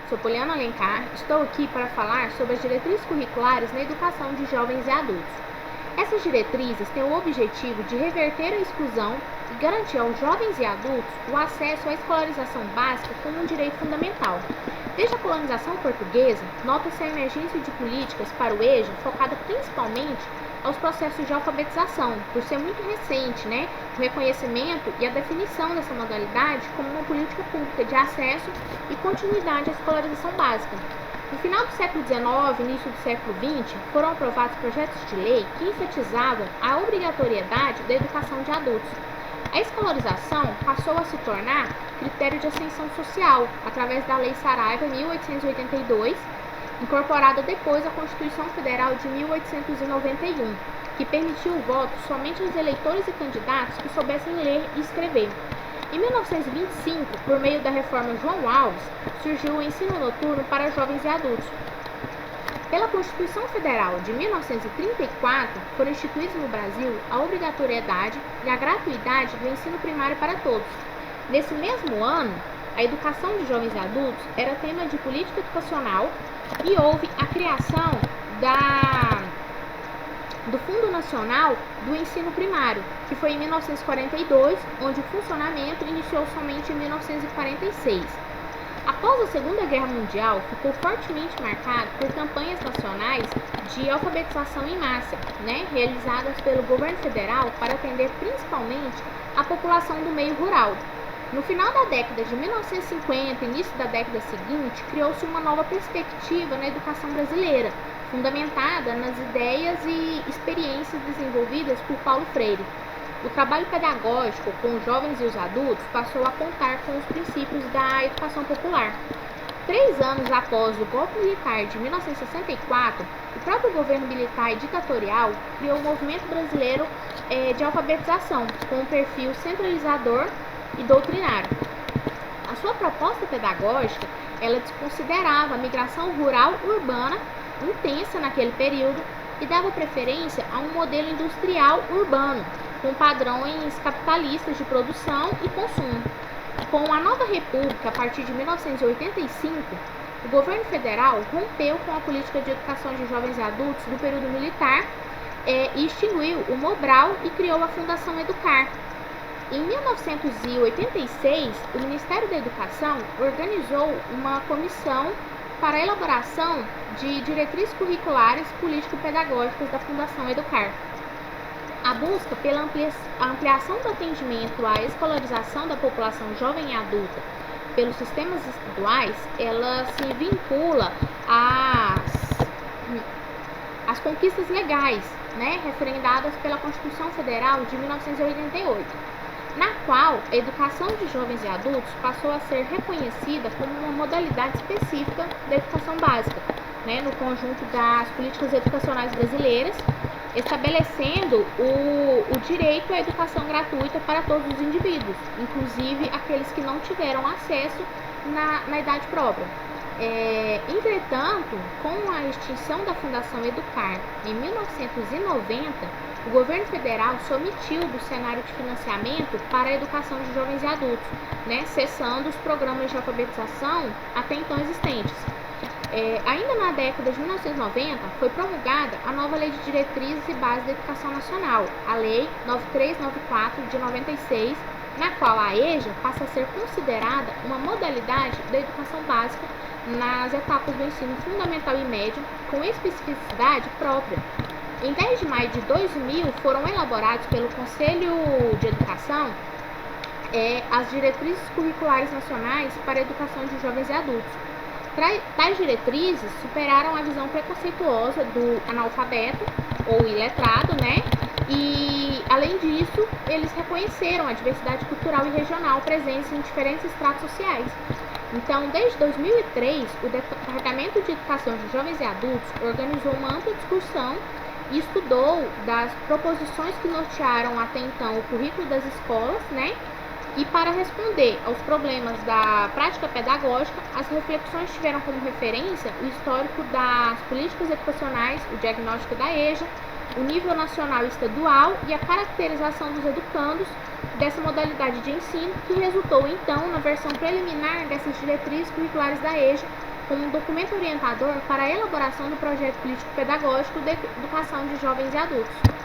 sou Poliana Alencar, estou aqui para falar sobre as diretrizes curriculares na educação de jovens e adultos. Essas diretrizes têm o objetivo de reverter a exclusão e garantir aos jovens e adultos o acesso à escolarização básica como um direito fundamental. Desde a colonização portuguesa, nota-se a emergência de políticas para o EJA focada principalmente aos processos de alfabetização, por ser muito recente, o reconhecimento e a definição dessa modalidade como uma política pública de acesso e continuidade à escolarização básica. No final do século XIX e início do século XX, foram aprovados projetos de lei que enfatizavam a obrigatoriedade da educação de adultos. A escolarização passou a se tornar critério de ascensão social, através da Lei Saraiva 1882, incorporada depois à Constituição Federal de 1891, que permitiu o voto somente aos eleitores e candidatos que soubessem ler e escrever. Em 1925, por meio da reforma João Alves, surgiu o ensino noturno para jovens e adultos. Pela Constituição Federal de 1934, foram instituídos no Brasil a obrigatoriedade e a gratuidade do ensino primário para todos. Nesse mesmo ano, a educação de jovens e adultos era tema de política educacional e houve a criação do Fundo Nacional do Ensino Primário, que foi em 1942, onde o funcionamento iniciou somente em 1946. Após a Segunda Guerra Mundial, ficou fortemente marcado por campanhas nacionais de alfabetização em massa, realizadas pelo governo federal para atender principalmente a população do meio rural. No final da década de 1950 e início da década seguinte, criou-se uma nova perspectiva na educação brasileira, fundamentada nas ideias e experiências desenvolvidas por Paulo Freire. O trabalho pedagógico com os jovens e os adultos passou a contar com os princípios da educação popular. 3 anos após o golpe militar de 1964, o próprio governo militar e ditatorial criou o Movimento Brasileiro de Alfabetização, com um perfil centralizador e doutrinário. A sua proposta pedagógica, ela desconsiderava a migração rural-urbana intensa naquele período e dava preferência a um modelo industrial urbano, com padrões capitalistas de produção e consumo. Com a nova república, a partir de 1985, o governo federal rompeu com a política de educação de jovens e adultos do período militar e extinguiu o Mobral e criou a Fundação Educar. Em 1986, o Ministério da Educação organizou uma comissão para a elaboração de diretrizes curriculares político-pedagógicas da Fundação Educar. A busca pela ampliação do atendimento à escolarização da população jovem e adulta pelos sistemas estaduais, ela se vincula às conquistas legais, referendadas pela Constituição Federal de 1988, na qual a educação de jovens e adultos passou a ser reconhecida como uma modalidade específica da educação básica, no conjunto das políticas educacionais brasileiras, estabelecendo o direito à educação gratuita para todos os indivíduos, inclusive aqueles que não tiveram acesso na idade própria. Entretanto, com a extinção da Fundação Educar em 1990, o governo federal se omitiu do cenário de financiamento para a educação de jovens e adultos, cessando os programas de alfabetização até então existentes. Ainda na década de 1990, foi promulgada a nova Lei de Diretrizes e Bases da Educação Nacional, a Lei 9394 de 96, na qual a EJA passa a ser considerada uma modalidade da educação básica nas etapas do ensino fundamental e médio, com especificidade própria. Em 10 de maio de 2000, foram elaborados pelo Conselho de Educação as diretrizes curriculares nacionais para a educação de jovens e adultos. Tais diretrizes superaram a visão preconceituosa do analfabeto ou iletrado, e, além disso, eles reconheceram a diversidade cultural e regional presente em diferentes estratos sociais. Então, desde 2003, o Departamento de Educação de Jovens e Adultos organizou uma ampla discussão e estudou das proposições que nortearam até então o currículo das escolas, e para responder aos problemas da prática pedagógica, as reflexões tiveram como referência o histórico das políticas educacionais, o diagnóstico da EJA, o nível nacional e estadual e a caracterização dos educandos dessa modalidade de ensino, que resultou então na versão preliminar dessas diretrizes curriculares da EJA, como um documento orientador para a elaboração do projeto político-pedagógico de educação de jovens e adultos.